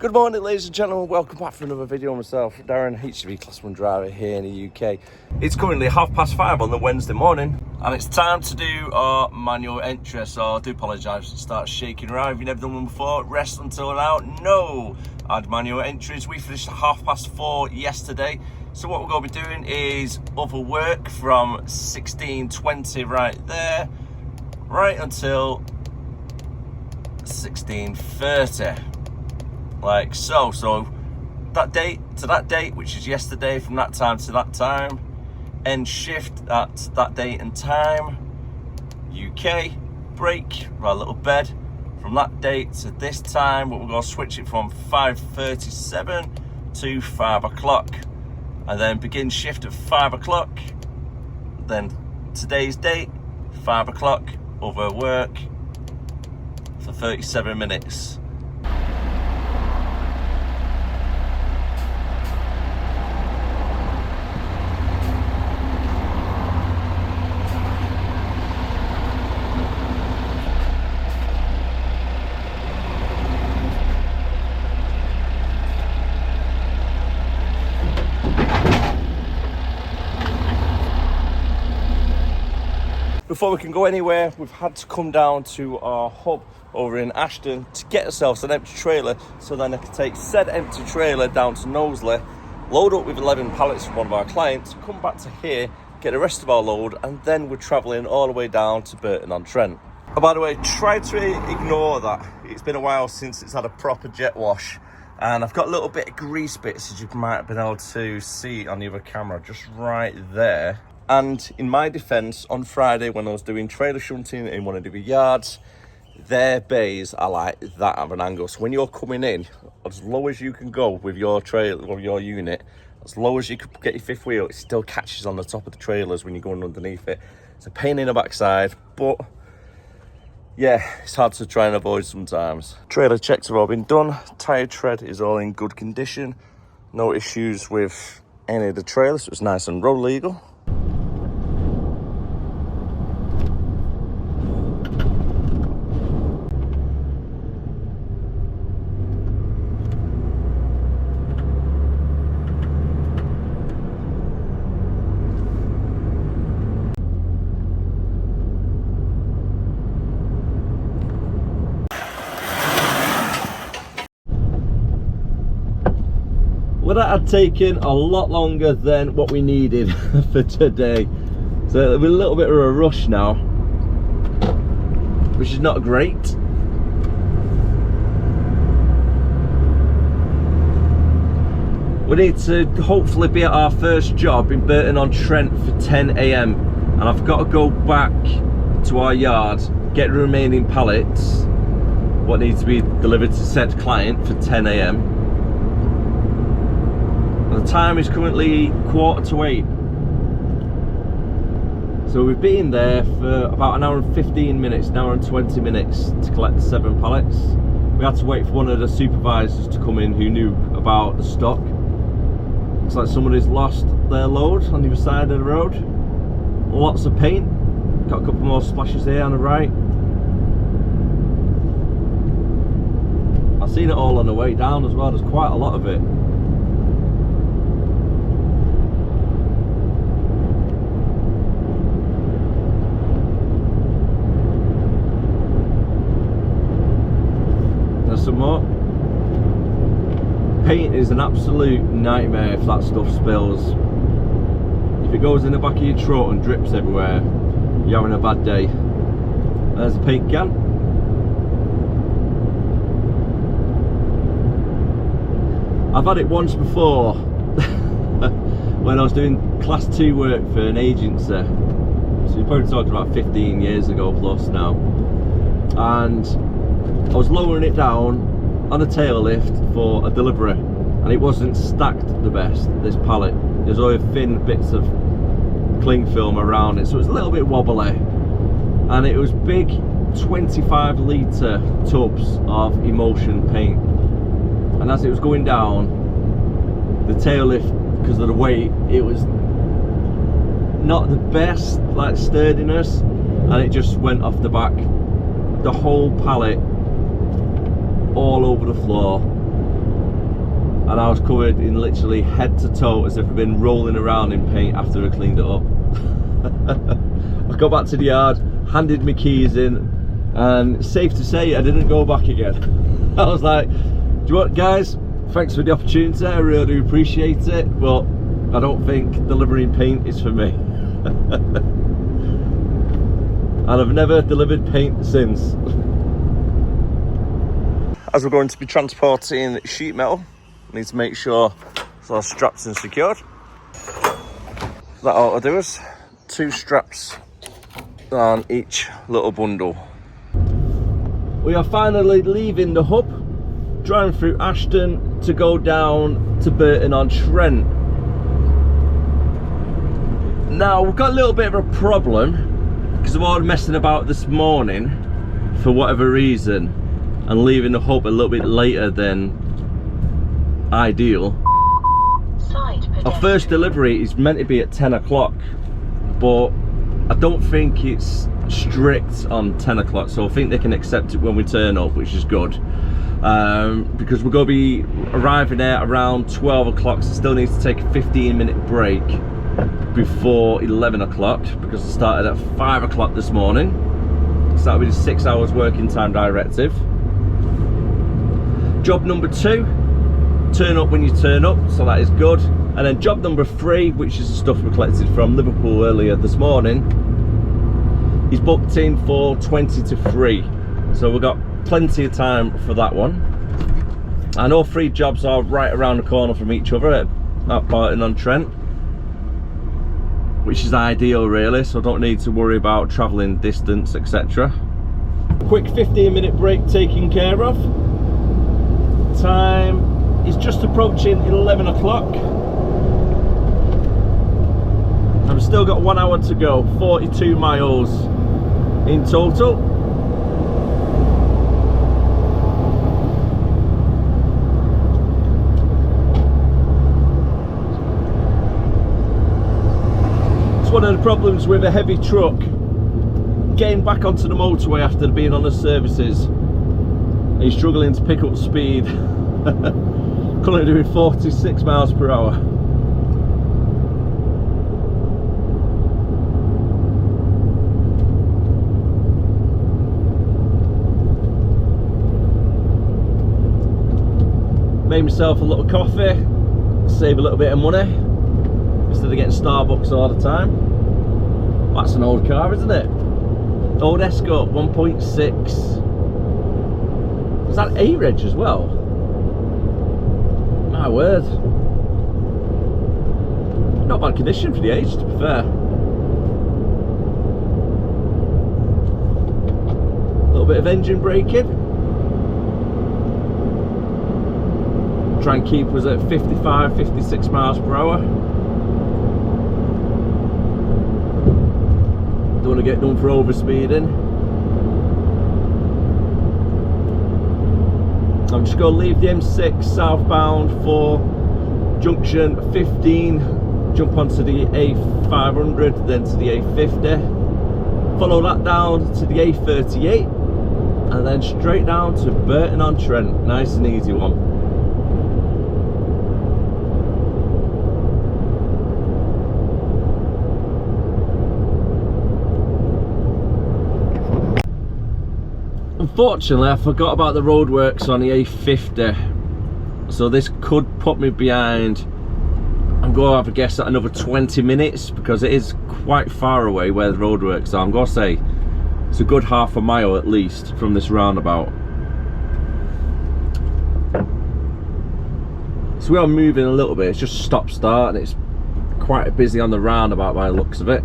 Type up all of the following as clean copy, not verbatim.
Good morning, ladies and gentlemen. Welcome back for another video. Myself, Darren, HGV Class 1 driver here in the UK. It's currently 5:30 on the Wednesday morning, and it's time to do our manual entry. So I do apologise if it starts shaking around. If you've never done one before, rest until now. No, add manual entries. We finished at 4:30 yesterday. So what we're going to be doing is other work from 16:20 right there, right until 16:30. Like so. So that date to that date, which is yesterday, from that time to that time, end shift at that date and time, UK, break, our little bed from that date to this time, but we're going to switch it from 5:37 to 5 o'clock, and then begin shift at 5 o'clock. Then today's date, 5 o'clock, over work for 37 minutes. Before we can go anywhere, we've had to come down to our hub over in Ashton to get ourselves an empty trailer, so then I can take said empty trailer down to Knowsley, load up with 11 pallets from one of our clients, come back to here, get the rest of our load, and then we're travelling all the way down to Burton on Trent. Oh, by the way, try to ignore that. It's been a while since it's had a proper jet wash, and I've got a little bit of grease bits, as you might have been able to see on the other camera, just right there. And in my defence, on Friday when I was doing trailer shunting in one of the yards, their bays are like that of an angle. So when you're coming in, as low as you can go with your trailer or your unit, as low as you could get your fifth wheel, it still catches on the top of the trailers when you're going underneath it. It's a pain in the backside, but yeah, it's hard to try and avoid sometimes. Trailer checks have all been done. Tyre tread is all in good condition. No issues with any of the trailers, so it's nice and road legal. Well, that had taken a lot longer than what we needed for today, so we're a little bit of a rush now, which is not great. We need to hopefully be at our first job in Burton on Trent for 10 AM, and I've got to go back to our yard, get the remaining pallets, what needs to be delivered to said client for 10 AM. The time is currently 7:45, so we've been there for about an hour and 15 minutes, an hour and 20 minutes to collect the 7 pallets. We had to wait for one of the supervisors to come in who knew about the stock. Looks like somebody's lost their load on the other side of the road. Lots of paint, got a couple more splashes there on the right. I've seen it all on the way down as well, there's quite a lot of it. Some more. Paint is an absolute nightmare if that stuff spills. If it goes in the back of your truck and drips everywhere, you're having a bad day. There's a paint can. I've had it once before when I was doing class 2 work for an agency, so you're probably talking about 15 years ago plus now, and I was lowering it down on a tail lift for a delivery, and it wasn't stacked the best, this pallet. There's only thin bits of cling film around it, so it was a little bit wobbly, and it was big 25 litre tubs of emulsion paint, and as it was going down the tail lift, because of the weight, it was not the best like sturdiness, and it just went off the back, the whole pallet all over the floor. and I was covered in literally head to toe as if I'd been rolling around in paint after I cleaned it up. I got back to the yard, handed my keys in, and safe to say I didn't go back again. I was like, do you know what, guys, thanks for the opportunity, I really do appreciate it, but I don't think delivering paint is for me. And I've never delivered paint since. As we're going to be transporting sheet metal, I need to make sure it's all strapped and secured. That ought to do us. 2 straps on each little bundle. We are finally leaving the hub, driving through Ashton to go down to Burton on Trent. Now we've got a little bit of a problem because I've already messing about this morning for whatever reason and leaving the hub a little bit later than ideal. Our first delivery is meant to be at 10 o'clock, but I don't think it's strict on 10 o'clock, so I think they can accept it when we turn up, which is good. Because we're going to be arriving there around 12 o'clock, so still need to take a 15-minute break before 11 o'clock because I started at 5 o'clock this morning, so that'll be the 6 hours working time directive. Job number 2, turn up when you turn up, so that is good. And then job number 3, which is the stuff we collected from Liverpool earlier this morning, is booked in for 20 to 3, so we've got plenty of time for that one. And all 3 jobs are right around the corner from each other at Barrett on Trent, which is ideal really, so I don't need to worry about travelling distance, etc. Quick 15-minute break taken care of. Time is just approaching 11 o'clock. I've still got 1 hour to go, 42 miles in total. It's one of the problems with a heavy truck, getting back onto the motorway after being on the services. He's struggling to pick up speed. Currently doing 46 miles per hour. Made myself a little coffee, save a little bit of money instead of getting Starbucks all the time. That's an old car, isn't it? Old Escort 1.6. Is that A-Reg as well? My word. Not bad condition for the age, to be fair. A little bit of engine braking. Try and keep us at 55, 56 miles per hour. Don't want to get done for overspeeding. I'm just going to leave the M6 southbound for junction 15, jump onto the A500, then to the A50, follow that down to the A38, and then straight down to Burton on Trent. Nice and easy one. Unfortunately, I forgot about the roadworks on the A50, so this could put me behind. I'm going to have a guess at another 20 minutes because it is quite far away where the roadworks are. I'm going to say it's a good half a mile at least from this roundabout. So we are moving a little bit. It's just stop start and it's quite busy on the roundabout by the looks of it.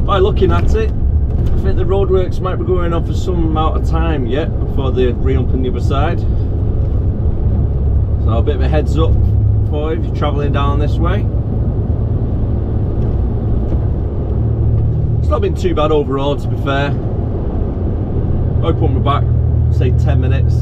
By looking at it, I think the roadworks might be going on for some amount of time yet before they re-ump on the other side. So a bit of a heads up for you if you're travelling down this way. It's not been too bad overall, to be fair. I put me back, say 10 minutes.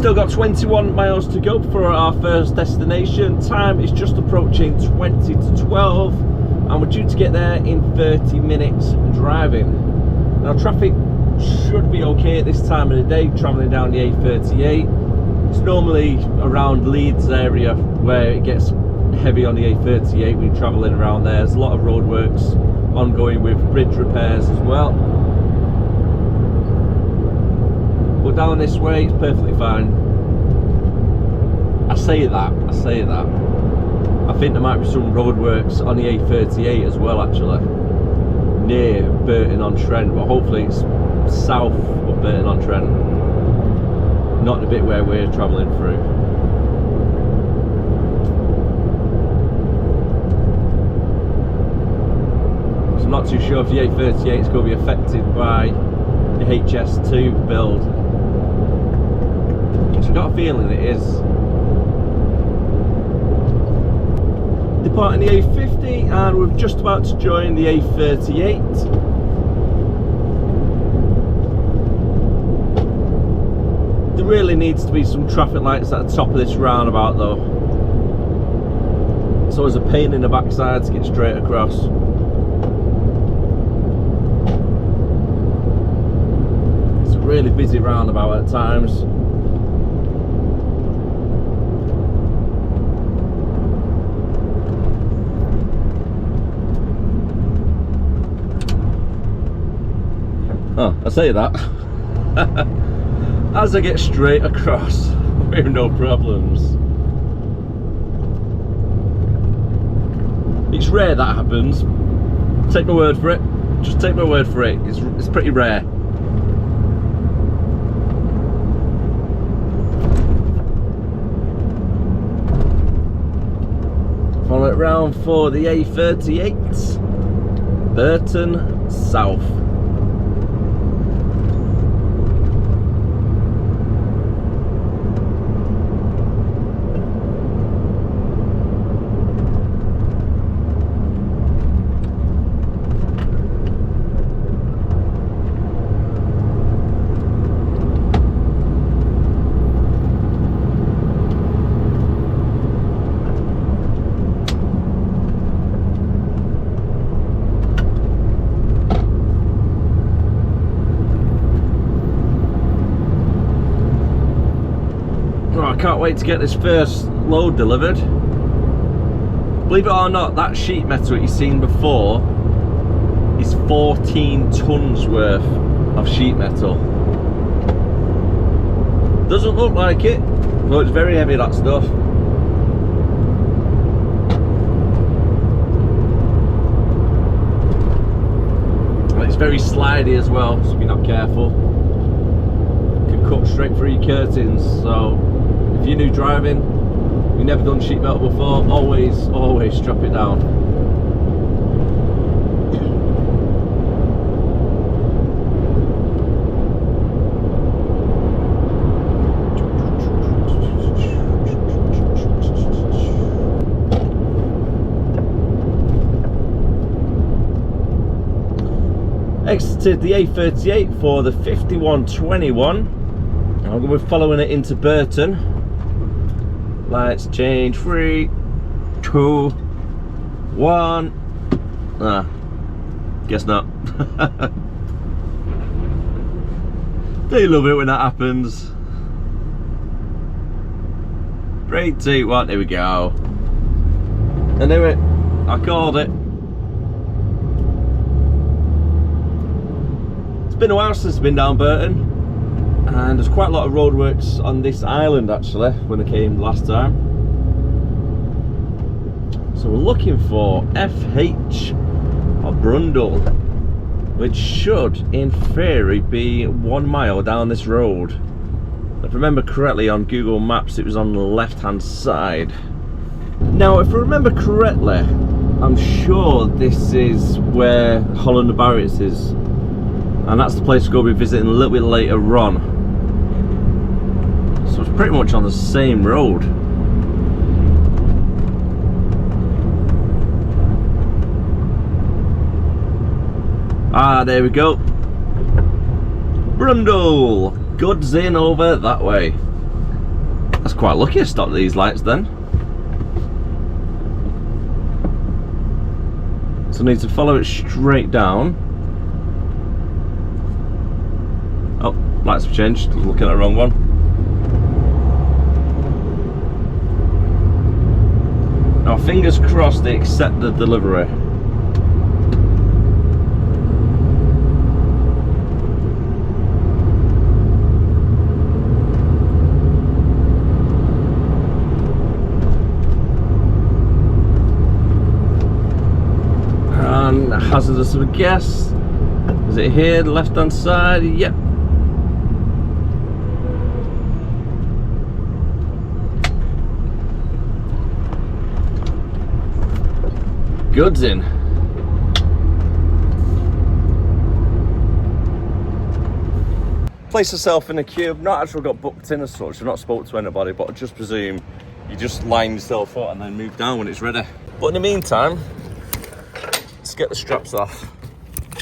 Still got 21 miles to go for our first destination. Time is just approaching 20 to 12 and we're due to get there in 30 minutes driving. Now traffic should be okay at this time of the day, travelling down the A38. It's normally around Leeds area where it gets heavy on the A38 when you're travelling around there. There's a lot of roadworks ongoing with bridge repairs as well. But down this way it's perfectly fine. I say that. I think there might be some roadworks on the A38 as well actually, near Burton on Trent, but hopefully it's south of Burton on Trent, not the bit where we're travelling through. So I'm not too sure if the A38 is going to be affected by the HS2 build. So I've got a feeling it is. Departing the A50 and we're just about to join the A38. There really needs to be some traffic lights at the top of this roundabout though. It's always a pain in the backside to get straight across. It's a really busy roundabout at times. Oh, I say that as I get straight across with no problems. It's rare that happens. Take my word for it. Just take my word for it. It's pretty rare. Follow it round for the A38, Burton South. Can't wait to get this first load delivered. Believe it or not, that sheet metal you've seen before is 14 tons worth of sheet metal. Doesn't look like it, but it's very heavy, that stuff. And it's very slidey as well, so if you're not careful, it can cut straight through your curtains. So if you're new driving, you've never done sheet metal before, always strap it down. Exited the A38 for the 5121. I'm going to be following it into Burton. Lights change, 3, 2, 1. Guess not. They love it when that happens. 3, 2, 1, here we go. I knew it. I called it. It's been a while since I've been down Burton. And there's quite a lot of roadworks on this island actually when I came last time. So we're looking for FH or Brundle, which should in theory be 1 mile down this road. If I remember correctly on Google Maps it was on the left hand side. Now if I remember correctly, I'm sure this is where Holland and Barrett is, and that's the place we're going to be visiting a little bit later on. So it's pretty much on the same road. Ah, there we go. Brundle. Goods in over that way. quite lucky I stopped these lights then. So I need to follow it straight down. Oh, lights have changed. Looking at the wrong one. Now, fingers crossed they accept the delivery. And hazardous of a guess. Is it here, the left hand side? Yep. Goods in. Place yourself in a queue. Not actually got booked in as such. I've not spoke to anybody, but I just presume you just line yourself up and then move down when it's ready. But in the meantime, let's get the straps off.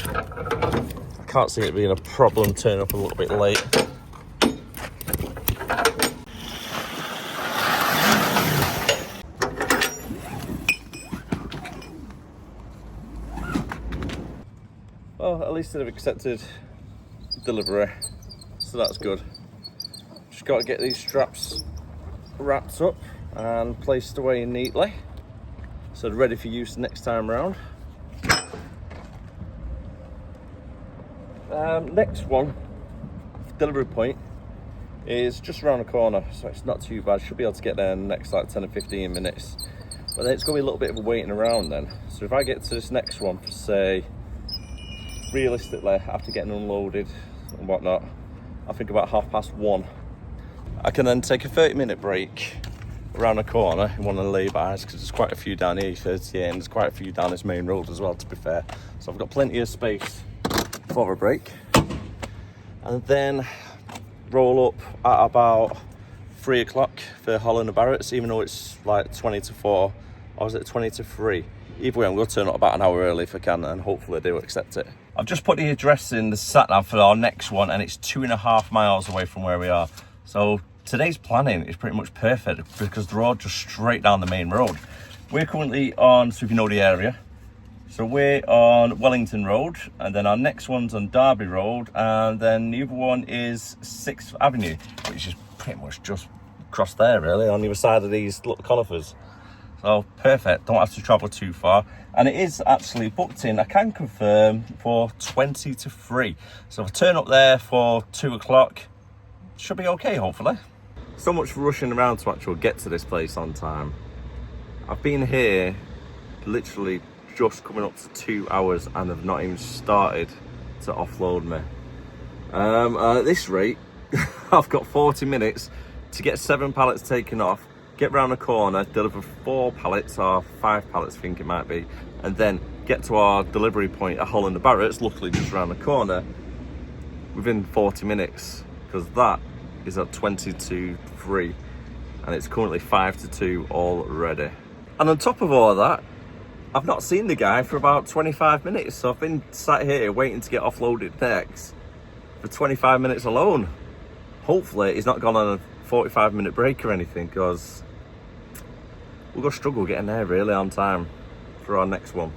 I can't see it being a problem turning up a little bit late. Well, at least they've accepted delivery, so that's good. Just got to get these straps wrapped up and placed away neatly, so they're ready for use next time round. Next one, delivery point, is just around the corner, so it's not too bad. Should be able to get there in the next like 10 or 15 minutes. But then it's going to be a little bit of a waiting around then. So if I get to this next one for, say, realistically, after getting unloaded and whatnot, I think about 1:30. I can then take a 30-minute break around the corner in one of the lay-bys, because there's quite a few down here, 38, and there's quite a few down this main road as well, to be fair. So I've got plenty of space for a break. And then roll up at about 3 o'clock for Holland and Barrett, even though it's like 20 to 4, or is it 20 to 3? Either way, I'm going to turn up about an hour early if I can, and hopefully they will accept it. I've just put the address in the sat-nav for our next one, and it's 2.5 miles away from where we are. So today's planning is pretty much perfect because the road just straight down the main road. We're currently on, so if you know the area, so we're on Wellington Road, and then our next one's on Derby Road, and then the other one is 6th Avenue, which is pretty much just across there really, on the other side of these little conifers. So perfect, don't have to travel too far. And it is actually booked in, I can confirm, for 20 to 3. So if I turn up there for 2 o'clock, should be okay, hopefully. So much for rushing around to actually get to this place on time. I've been here literally just coming up to 2 hours and have not even started to offload me. At this rate, I've got 40 minutes to get 7 pallets taken off, get round the corner, deliver 4 pallets or 5 pallets I think it might be, and then get to our delivery point at Holland and Barrett's, luckily just around the corner, within 40 minutes, because that is at 20 to 3 and it's currently 5 to 2 already. And on top of all of that, I've not seen the guy for about 25 minutes, so I've been sat here waiting to get offloaded next for 25 minutes alone. Hopefully he's not gone on a 45-minute break or anything, because we're going to struggle getting there really on time for our next one.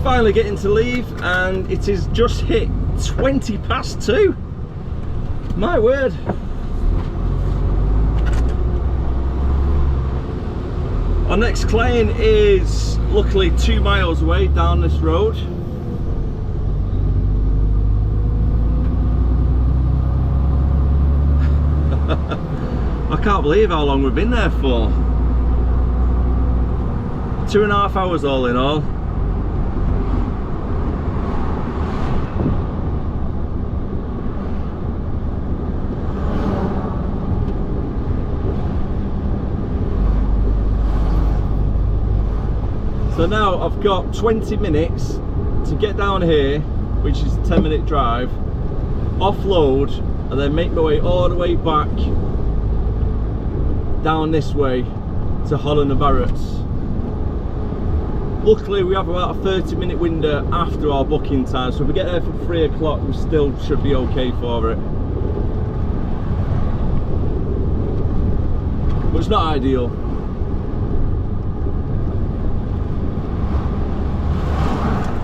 Finally getting to leave, and it is just hit 20 past 2. My word. Our next client is luckily 2 miles away down this road. I can't believe how long we've been there for. 2.5 hours all in all. So now I've got 20 minutes to get down here which is a 10-minute drive, offload, and then make my way all the way back down this way to Holland and Barrett's. Luckily we have about a 30-minute window after our booking time, so if we get there for 3 o'clock we still should be okay for it. But it's not ideal.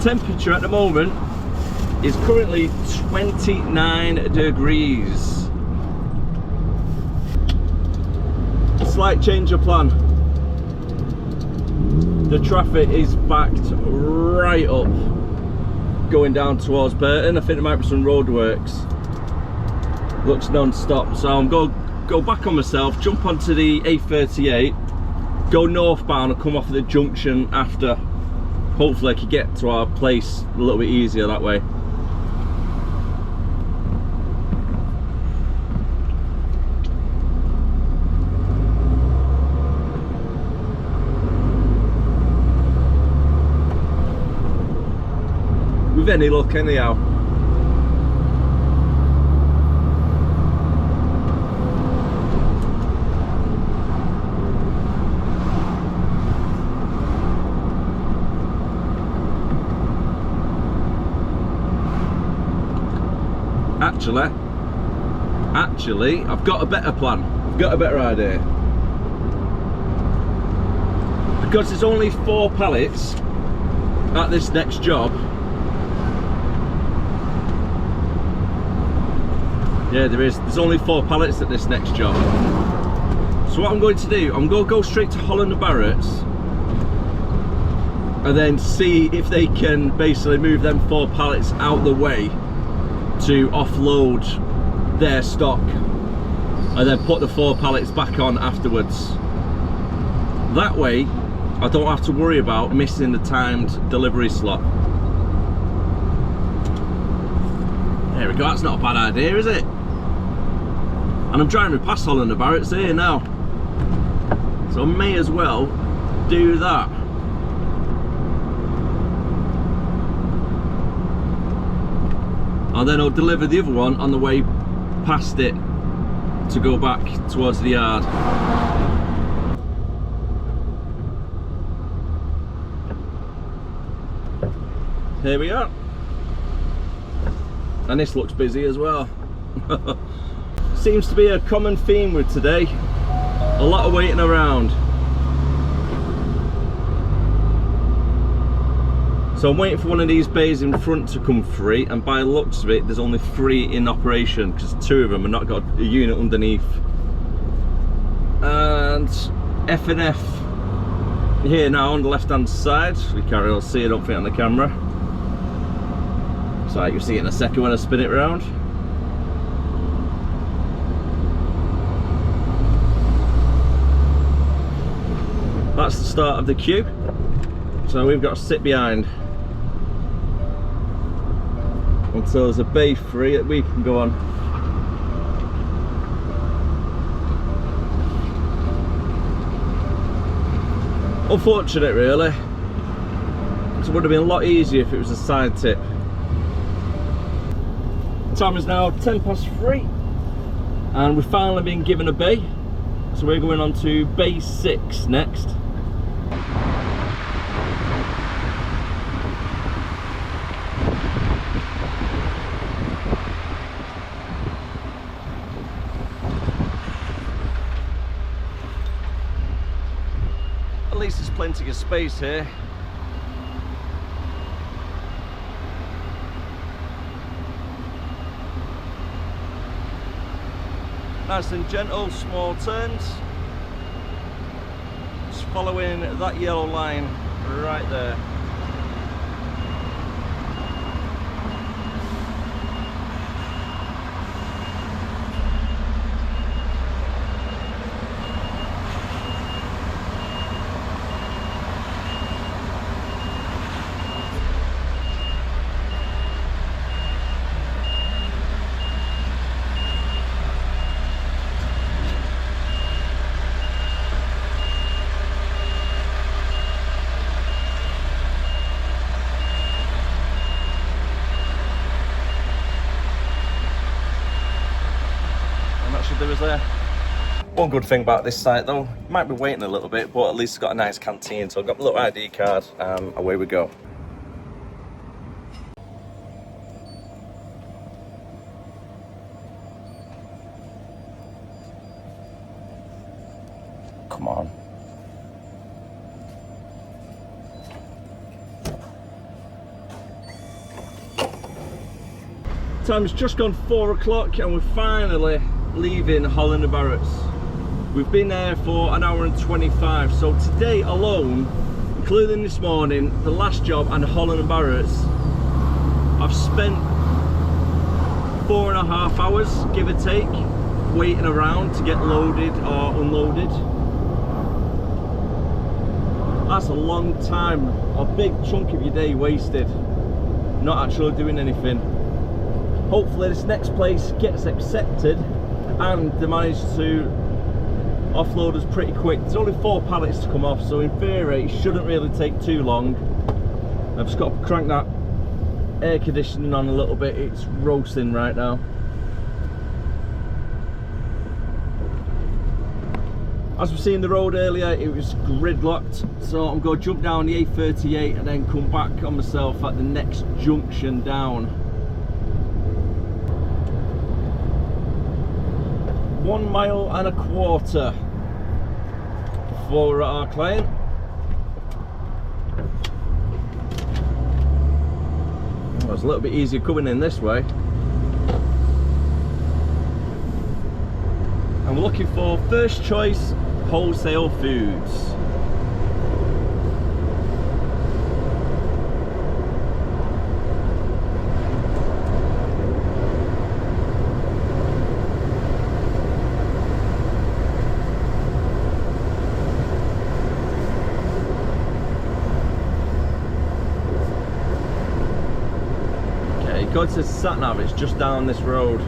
Temperature at the moment is currently 29 degrees. Slight change of plan. The traffic is backed right up going down towards Burton. I think there might be some roadworks. Looks non-stop, so I'm going to go back on myself, jump onto the A38, go northbound and come off the junction after. Hopefully I can get to our place a little bit easier that way. With any luck anyhow. Actually, I've got a better plan. I've got a better idea. Because there's only 4 pallets at this next job. Yeah, there's only 4 pallets at this next job. So what I'm going to do, I'm going to go straight to Holland and Barrett's and then see if they can basically move them 4 pallets out the way to offload their stock and then put the 4 pallets back on afterwards. That way I don't have to worry about missing the timed delivery slot. There we go, that's not a bad idea, is it? And I'm driving past Holland and Barrett's here now, so I may as well do that. And then I'll deliver the other one on the way past it to go back towards the yard. Here we are. And this looks busy as well. Seems to be a common theme with today. A lot of waiting around. So I'm waiting for one of these bays in front to come free, and by the looks of it there's only 3 in operation because 2 of them have not got a unit underneath. And F&F here now on the left hand side. You can't really see it, I don't think, on the camera. So you'll see it in a second when I spin it round. That's the start of the queue. So we've got to sit behind until there's a bay free that we can go on. Unfortunate really. It would have been a lot easier if it was a side tip. The time is now 3:10 and we've finally been given a bay. So we're going on to bay 6 next. At least there's plenty of space here. Nice and gentle, small turns. Just following that yellow line right there. should do is there. One good thing about this site though, might be waiting a little bit, but at least it's got a nice canteen, so I've got my little ID card, away we go. Come on. Time's just gone 4 o'clock and we're finally leaving Holland and Barrett's. We've been there for an hour and 25, so today alone, including this morning, the last job and Holland and Barrett's, I've spent 4.5 hours, give or take, waiting around to get loaded or unloaded. That's a long time, a big chunk of your day wasted, not actually doing anything. Hopefully this next place gets accepted and they manage to offload us pretty quick. There's only 4 pallets to come off, so in theory it shouldn't really take too long. I've just got to crank that air conditioning on a little bit, it's roasting right now. As we've seen the road earlier, it was gridlocked, so I'm going to jump down the A38 and then come back on myself at the next junction down. 1.25 miles before we're at our client. Oh, it's a little bit easier coming in this way. And we're looking for First Choice Wholesale Foods. According to sat-nav, it's just down this road.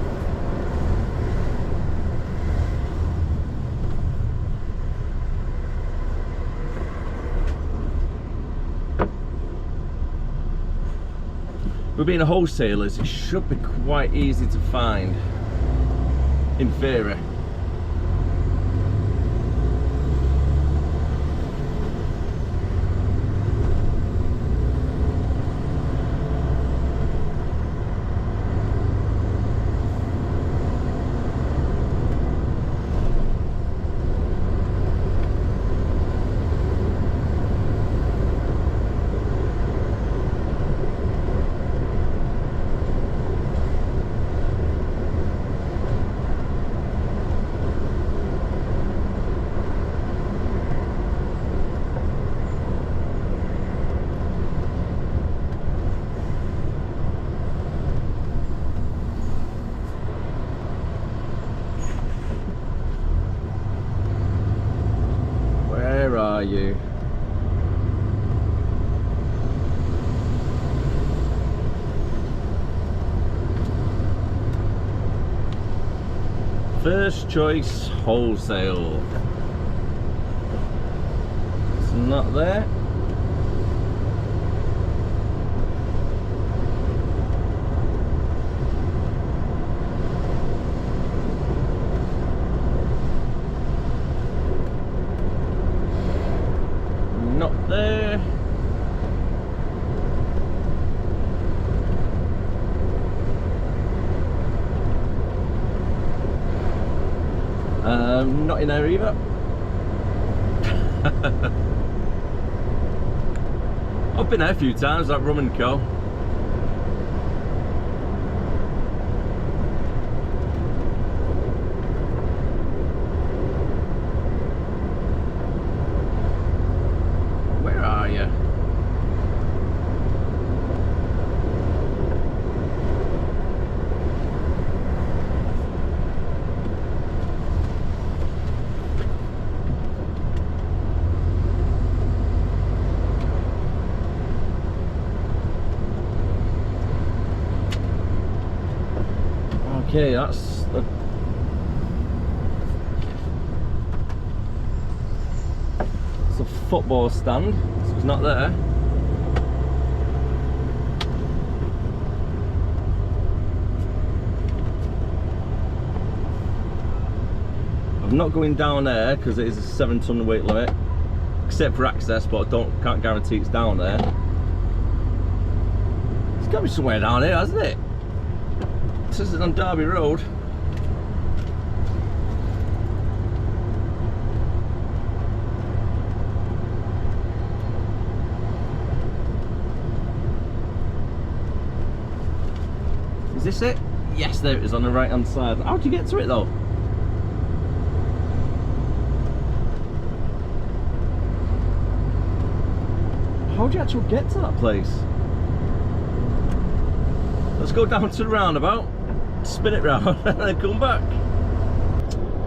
With being a wholesalers, it should be quite easy to find, in theory. Where are you? First Choice Wholesale. It's not there. Not there. Not in there either. I've been there a few times, that Rum and Co. Where are you? Okay, that's the... It's a football stand, so it's not there. I'm not going down there because it is a 7 ton weight limit, except for access, but I can't guarantee it's down there. It's got to be somewhere down here, hasn't it? This is on Derby Road. Is this it? Yes, there it is on the right hand side. How'd you get to it though? How'd you actually get to that place? Let's go down to the roundabout, spin it round and then come back.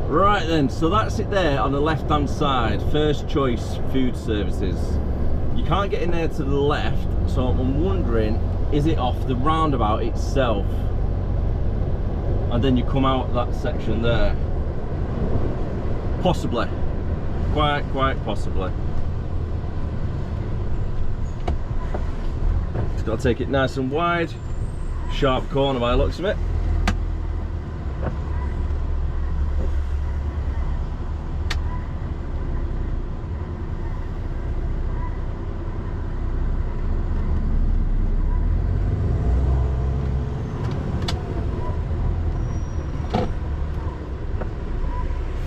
Right then, so that's it there on the left hand side. First choice food services. You can't get in there to the left, so I'm wondering, is it off the roundabout itself? And then you come out that section there. Possibly. Quite possibly. Just got to take it nice and wide. Sharp corner by the looks of it.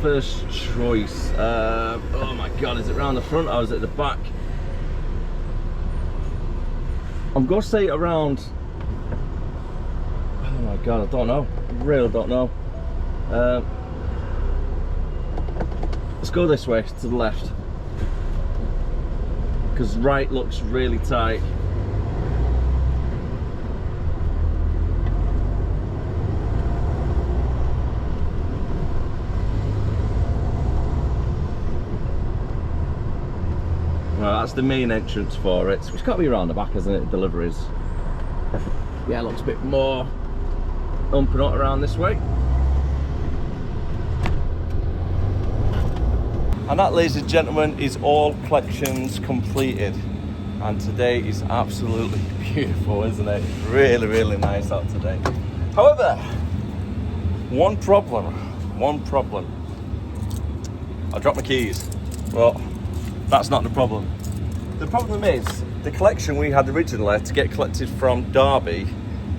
First choice. Oh my god, is it round the front or is it the back? I'm gonna say around. Oh my god, I don't know. I really don't know. Let's go this way to the left, because right looks really tight. Right, that's the main entrance for it. So it's got to be around the back, hasn't it? Deliveries. Yeah, it looks a bit more up and up around this way. And that, ladies and gentlemen, is all collections completed. And today is absolutely beautiful, isn't it? Really nice out today. However, one problem. I dropped my keys. Well, that's not the problem. The problem is the collection we had originally to get collected from Derby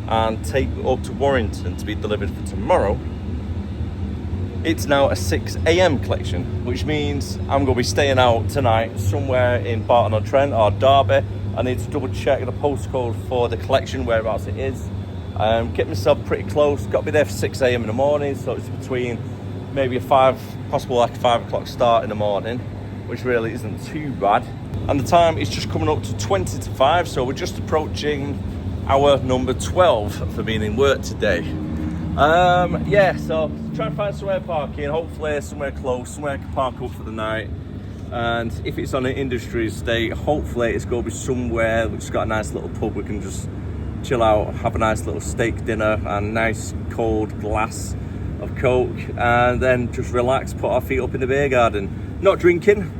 and take up to Warrington to be delivered for tomorrow. It's now a 6 AM collection, which means I'm going to be staying out tonight somewhere in Barton or Trent or Derby. I need to double check the postcode for the collection, whereabouts it is. Get myself pretty close. Got to be there for 6 AM in the morning, so it's between maybe a 5 o'clock start in the morning, which really isn't too bad. And the time is just coming up to 20 to 5, so we're just approaching hour number 12 for being in work today. Yeah, so try and find somewhere parking, hopefully somewhere close, somewhere I can park up for the night. And if it's on an industry estate, hopefully it's going to be somewhere which has got a nice little pub we can just chill out, have a nice little steak dinner and nice cold glass of Coke, and then just relax, put our feet up in the beer garden. Not drinking,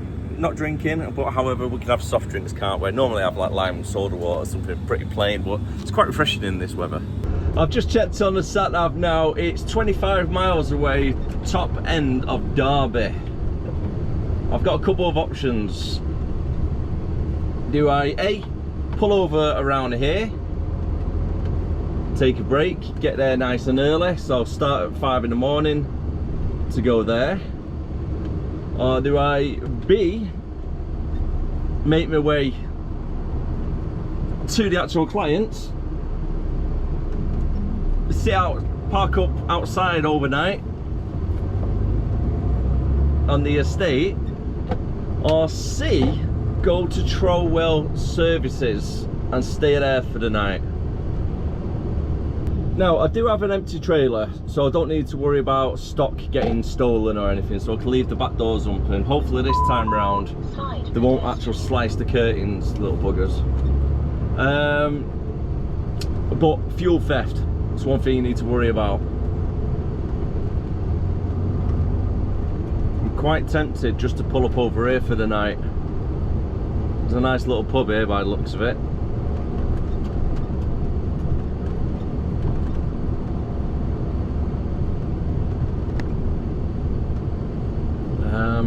but however, we can have soft drinks, can't we? Normally I have like lime and soda water, something pretty plain, but it's quite refreshing in this weather. I've just checked on the sat nav now. It's 25 miles away, top end of Derby. I've got a couple of options. Do I A, pull over around here, take a break, get there nice and early, so start at 5 in the morning to go there? Or do I B, make my way to the actual clients, sit out, park up outside overnight on the estate, or C, go to Trowell Services and stay there for the night? Now, I do have an empty trailer, so I don't need to worry about stock getting stolen or anything, so I can leave the back doors open. Hopefully this time round they won't actually slice the curtains, little buggers. But fuel theft, it's one thing you need to worry about. I'm quite tempted just to pull up over here for the night. There's a nice little pub here by the looks of it.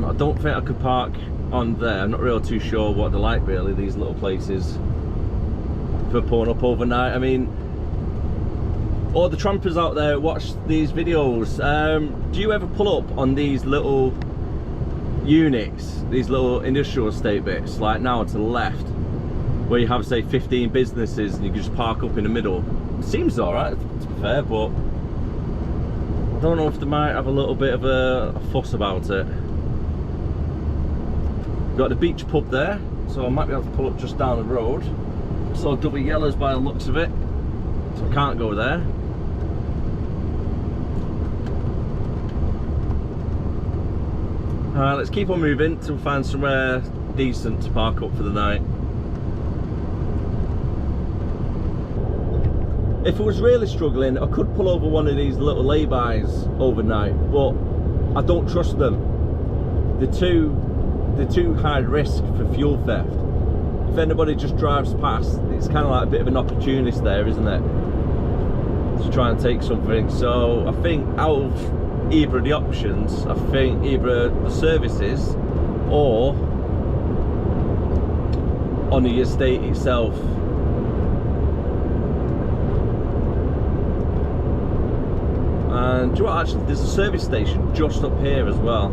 I don't think I could park on there. I'm not really too sure what they're like really, these little places for pulling up overnight. I mean, all the trampers out there watch these videos, do you ever pull up on these little units, these little industrial estate bits, like now to the left, where you have say 15 businesses and you can just park up in the middle? It seems alright to be fair, but I don't know if they might have a little bit of a fuss about it. Got the beach pub there, so I might be able to pull up just down the road. So double yellows by the looks of it, so I can't go there. Let's keep on moving till we find somewhere decent to park up for the night. If I was really struggling, I could pull over one of these little lay-bys overnight, but I don't trust them. They're too high risk for fuel theft. If anybody just drives past, it's kind of like a bit of an opportunist there, isn't it? To try and take something. So I think out of either of the options, I think either the services or on the estate itself. And do you know what, actually there's a service station just up here as well.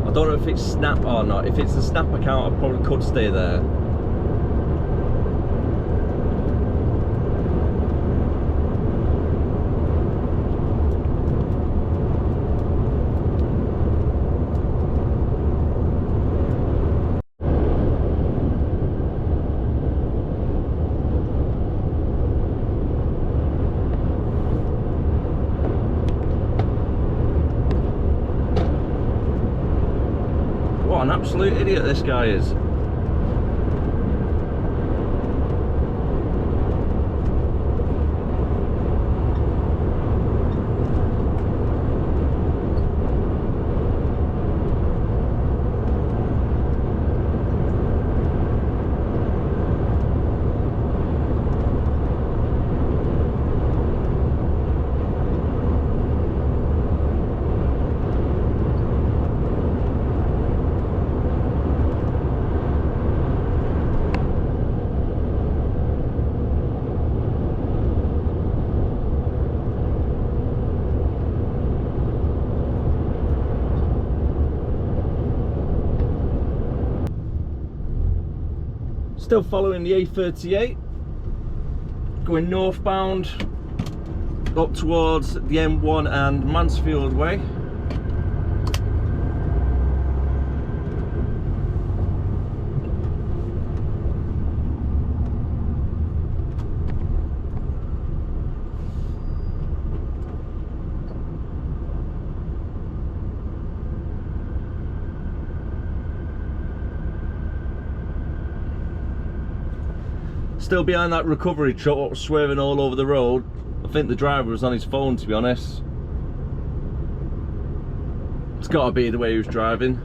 I don't know if it's Snap or not. If it's a Snap account, I probably could stay there. What an absolute idiot this guy is. Still following the A38, going northbound up towards the M1 and Mansfield way. Still behind that recovery truck, swerving all over the road. I think the driver was on his phone, to be honest. It's got to be the way he was driving.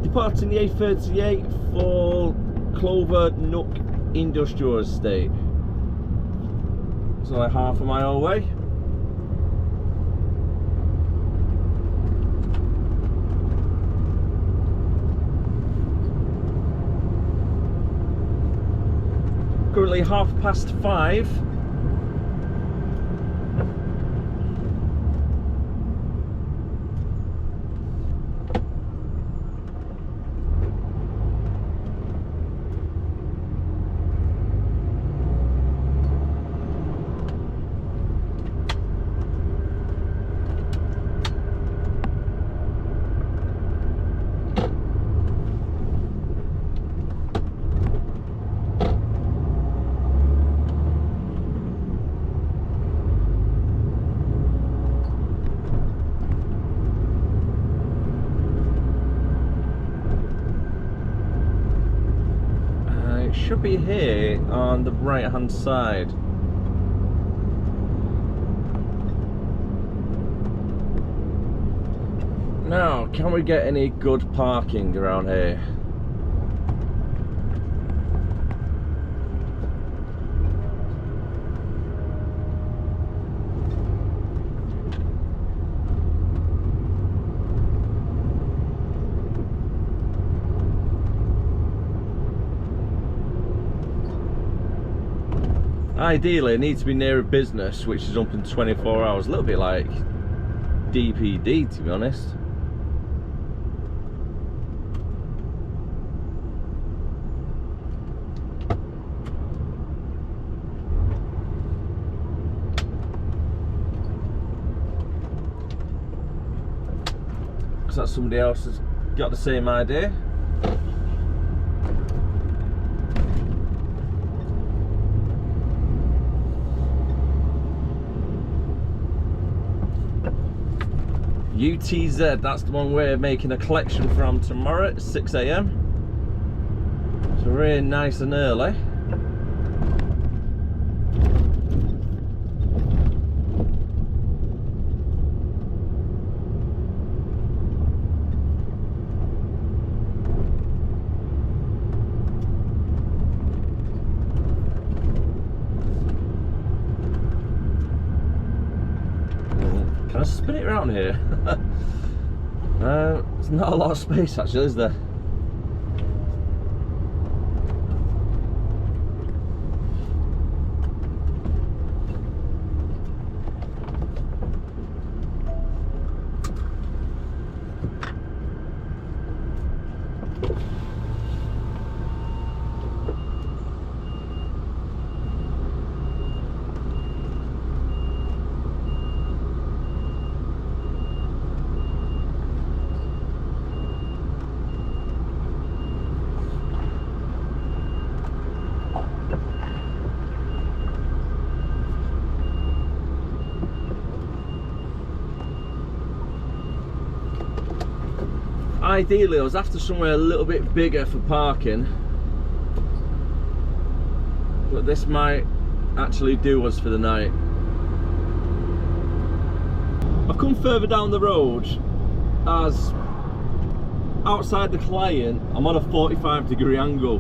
Departing the A38 for Clover Nook Industrial Estate. It's only half a mile away. Currently 5:30. should be here on the right hand side. Now, can we get any good parking around here? Ideally, it needs to be near a business which is open 24 hours. A little bit like DPD, to be honest. Because that somebody else has got the same idea. UTZ, that's the one we're making a collection from tomorrow at 6 AM. So really nice and early. Can I spin it around here? There's not a lot of space actually, is there? Ideally, I was after somewhere a little bit bigger for parking, but this might actually do us for the night. I've come further down the road as outside the client I'm on a 45-degree angle,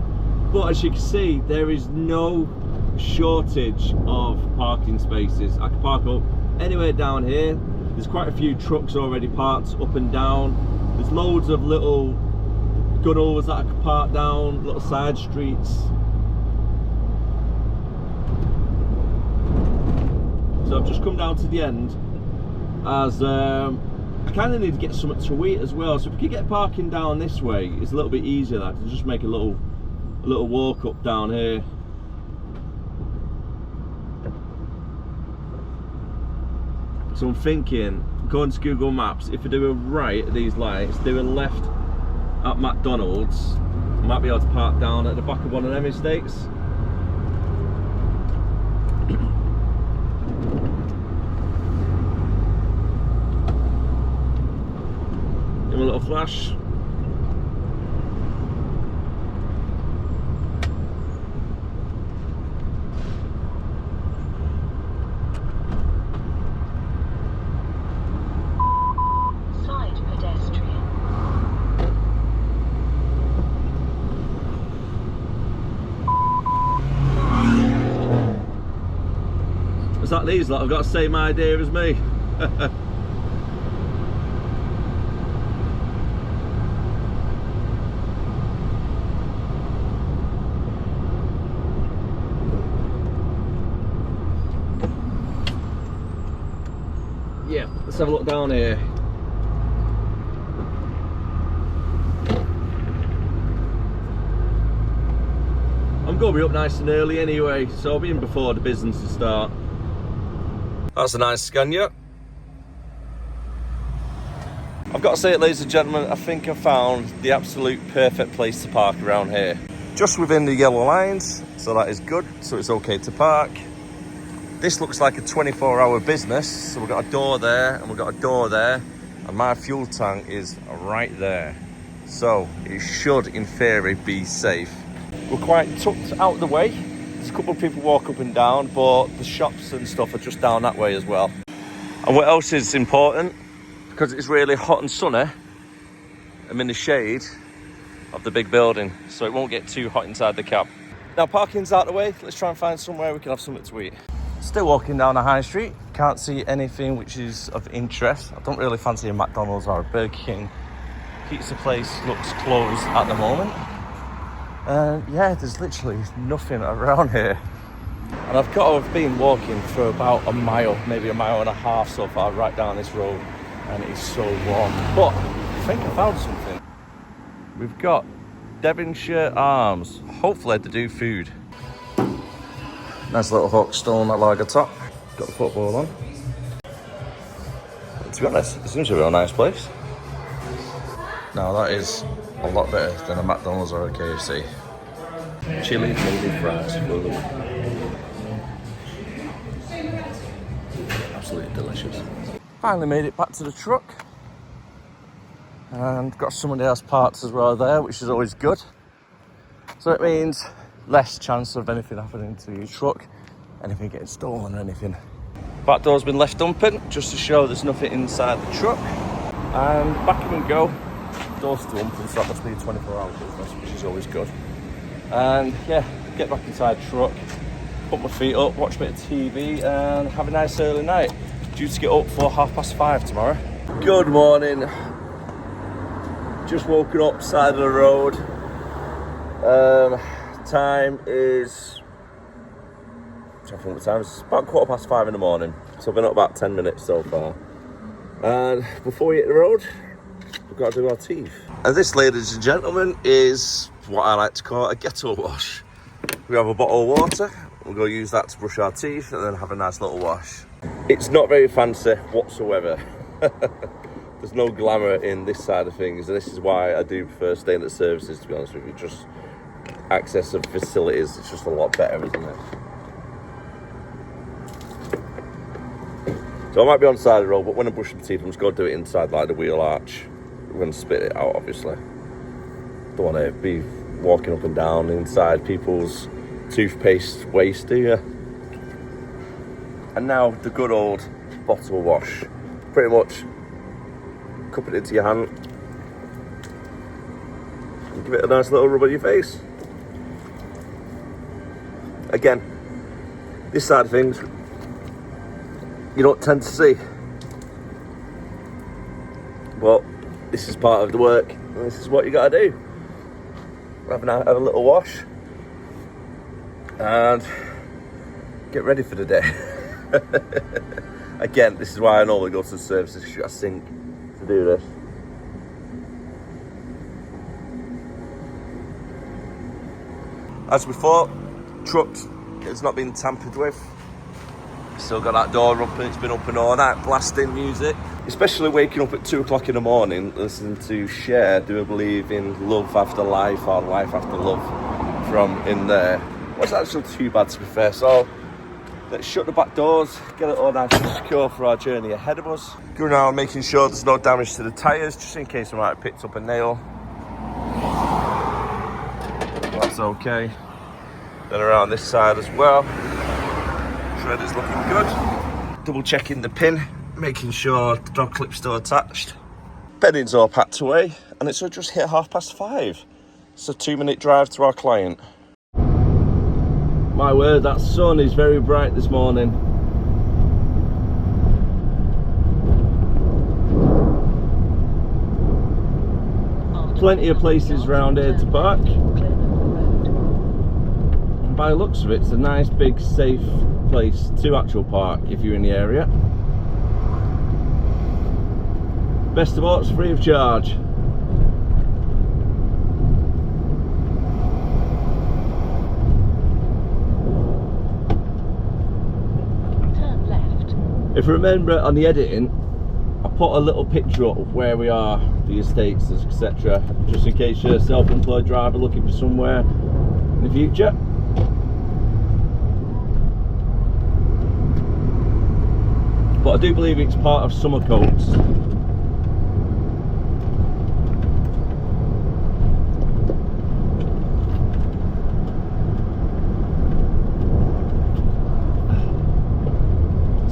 but as you can see there is no shortage of parking spaces. I can park up anywhere down here. There's quite a few trucks already parked up and down. There's loads of little gunnels that I can park down, little side streets. So I've just come down to the end as I kind of need to get something to eat as well. So if you could get parking down this way, it's a little bit easier. I can just make a little walk up down here. So I'm thinking, going to Google Maps, if I do a right at these lights, do a left at McDonald's, I might be able to park down at the back of one of them estates. Give him a little flash. That these lot have got the same idea as me. Yeah, let's have a look down here. I'm going to be up nice and early anyway, so I'll be in before the business start. That's a nice Scania. I've got to say it, ladies and gentlemen, I think I found the absolute perfect place to park around here. Just within the yellow lines, so that is good, so it's okay to park. This looks like a 24-hour business, so we've got a door there and we've got a door there, and my fuel tank is right there. So it should, in theory, be safe. We're quite tucked out the way. There's a couple of people walk up and down, but the shops and stuff are just down that way as well. And what else is important? Because it's really hot and sunny, I'm in the shade of the big building, so it won't get too hot inside the cab. Now parking's out the way, let's try and find somewhere we can have something to eat. Still walking down the high street, can't see anything which is of interest. I don't really fancy a McDonald's or a Burger King. Pizza place looks closed at the moment. Yeah, there's literally nothing around here. And I've got to have been walking for about a mile, maybe a mile and a half so far, right down this road. And it's so warm. But I think I found something. We've got Devonshire Arms. Hopefully they do food. Nice little hook, stone, that lager top. Got the football on. And to be honest, it seems a real nice place. Now that is a lot better than a McDonald's or a KFC. Chili folded fries. Absolutely delicious. Finally made it back to the truck. And got somebody else parked as well there, which is always good. So it means less chance of anything happening to your truck, anything getting stolen or anything. Back door's been left open just to show there's nothing inside the truck. And back in and go. Door's still open, so that must be a 24-hour business, which is always good. And yeah, get back inside the truck, put my feet up, watch a bit of TV, and have a nice early night. Due to get up for 5:30 tomorrow. Good morning. Just woken up, side of the road. Time is, I don't think what time it's about 5:15 in the morning. So I've been up about 10 minutes so far. And before we hit the road, we've got to do our teeth. And this, ladies and gentlemen, is what I like to call a ghetto wash. We have a bottle of water, we'll go use that to brush our teeth and then have a nice little wash. It's not very fancy whatsoever. There's no glamour in this side of things, and this is why I do prefer staying at services, to be honest with you. Just access of facilities, it's just a lot better, isn't it? So I might be on the side of the road, but when I brush the teeth, I'm just going to do it inside like the wheel arch. I'm going to spit it out, obviously. Don't want to be walking up and down inside people's toothpaste waste, do you? And now the good old bottle wash. Pretty much cup it into your hand and give it a nice little rub on your face. Again, this side of things you don't tend to see, but this is part of the work and this is what you got to do. Have a little wash and get ready for the day. Again, this is why I normally go to the services, because you got to sink to do this. As before, truck has not been tampered with. Still got that door open, it's been open all night, blasting music. Especially waking up at 2 o'clock in the morning, listening to Cher, Do I Believe in Love After Life or Life After Love from in there. Wasn't actually too bad, to be fair. So let's shut the back doors, get it all nice and secure for our journey ahead of us. Going around making sure there's no damage to the tyres, just in case I might have picked up a nail. That's okay. Then around this side as well. Shredder's looking good. Double checking the pin, making sure the dog clip's still attached. Bedding's all packed away, and it's just hit 5:30. It's a 2-minute drive to our client. My word, that sun is very bright this morning. Plenty of places around here to park. And by the looks of it, it's a nice big safe place to actual park if you're in the area. Best of all, it's free of charge. Turn left. If you remember on the editing, I put a little picture up of where we are, the estates, etc. Just in case you're a self-employed driver looking for somewhere in the future. But I do believe it's part of Summer Coats.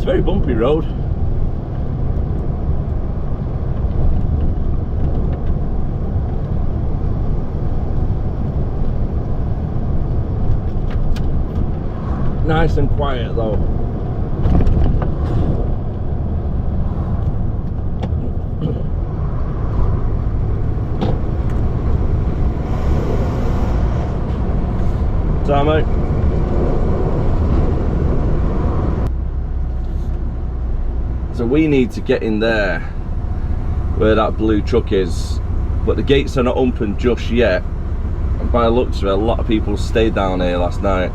very bumpy road. Nice and quiet though. So, mate. So we need to get in there where that blue truck is, but the gates are not open just yet. And by the looks of it, a lot of people stayed down here last night.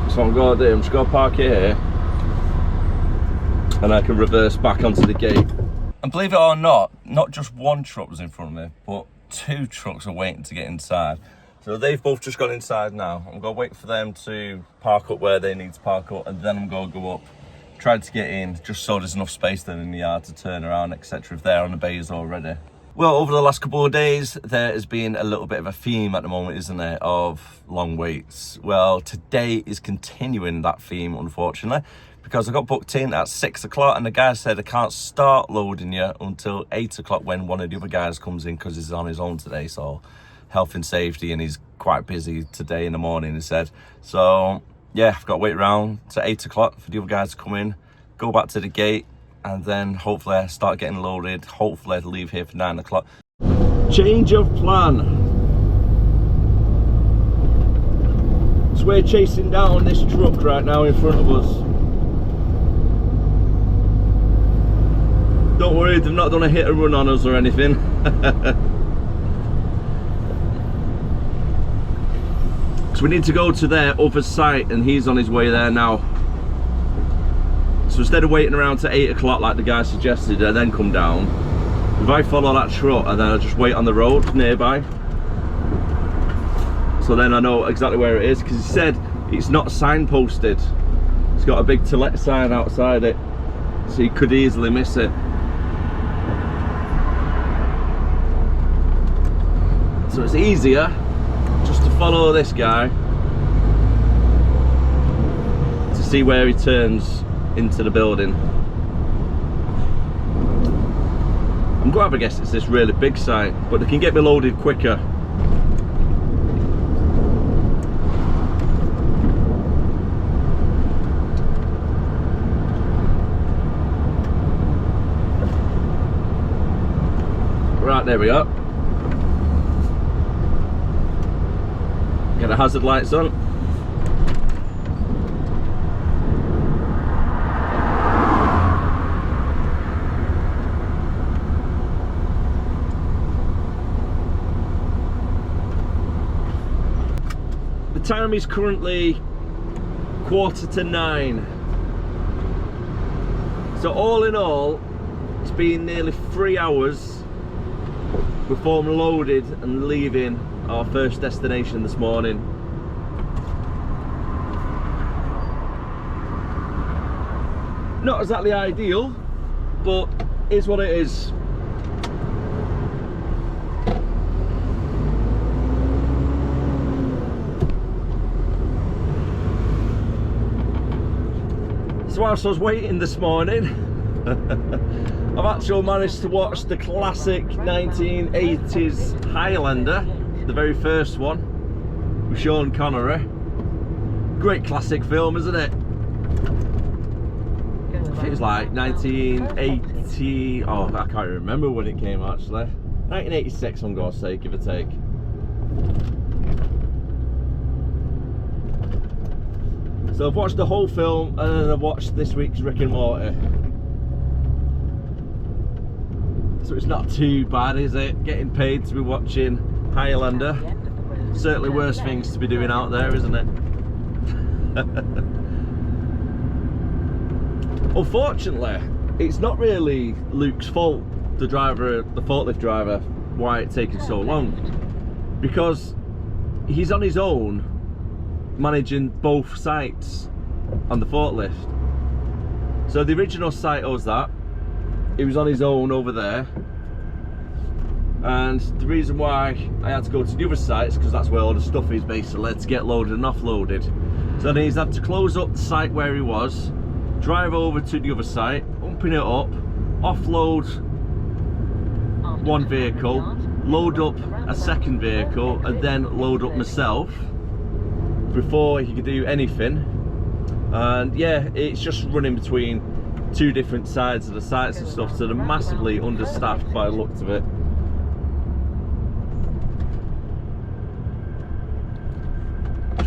So I'm going to do, I'm just going to park here and I can reverse back onto the gate. And believe it or not just one truck was in front of me, but two trucks are waiting to get inside. So they've both just gone inside now. I'm going to wait for them to park up where they need to park up, and then I'm going to go up, try to get in, just so there's enough space then in the yard to turn around, etc. if they're on the bays already. Well, over the last couple of days, there has been a little bit of a theme at the moment, isn't there, of long waits. Well, today is continuing that theme, unfortunately, because I got booked in at 6 o'clock and the guy said I can't start loading you until 8 o'clock when one of the other guys comes in because he's on his own today, so health and safety, and he's quite busy today in the morning, he said. So, yeah, I've got to wait around to 8 o'clock for the other guys to come in, go back to the gate, and then hopefully I start getting loaded, hopefully I'll leave here for 9 o'clock. Change of plan. So we're chasing down this truck right now in front of us. Don't worry, they've not done a hit and run on us or anything. So we need to go to their other site and he's on his way there now. So instead of waiting around to 8 o'clock like the guy suggested and then come down, if I follow that truck and then I just wait on the road nearby, so then I know exactly where it is, because he said it's not signposted. It's got a big to let sign outside it, so you could easily miss it. So it's easier just to follow this guy to see where he turns into the building. I'm glad I guess it's this really big site, but they can get me loaded quicker. Right, there we are. Get the hazard lights on. The time is currently 9:15. So all in all, it's been nearly 3 hours before I'm loaded and leaving our first destination this morning. Not exactly ideal, but is what it is. So whilst I was waiting this morning, I've actually managed to watch the classic 1980s Highlander, the very first one, with Sean Connery. Great classic film, isn't it? I think it was like 1980, oh I can't remember when it came actually. 1986 I'm going to say, give or take. So I've watched the whole film and then I've watched this week's Rick and Morty. So it's not too bad, is it? Getting paid to be watching Highlander. Certainly worse things to be doing out there, isn't it? Unfortunately, it's not really Luke's fault, the forklift driver, why it's taking so long. Because he's on his own managing both sites on the forklift. So the original site was that. He was on his own over there. And the reason why I had to go to the other sites, because that's where all the stuff is basically, to get loaded and offloaded. So then he's had to close up the site where he was, drive over to the other site, open it up, offload one vehicle, load up a second vehicle, and then load up myself before he could do anything. And yeah, it's just running between two different sides of the sites and stuff, so they're massively understaffed by the looks of it.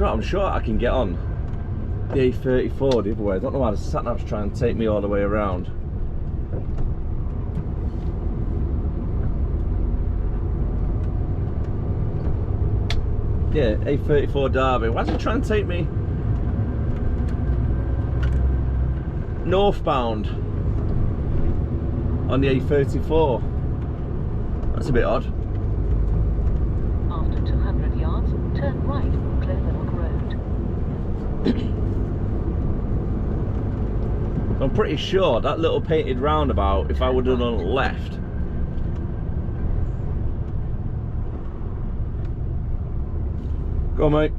I'm sure I can get on the A34 the other way. I don't know why the sat-nav's trying to take me all the way around. Yeah, A34 Derby. Why is it trying to take me northbound on the A34? That's a bit odd. After 200 yards, turn right. I'm pretty sure that little painted roundabout, if I would have done left, go on mate,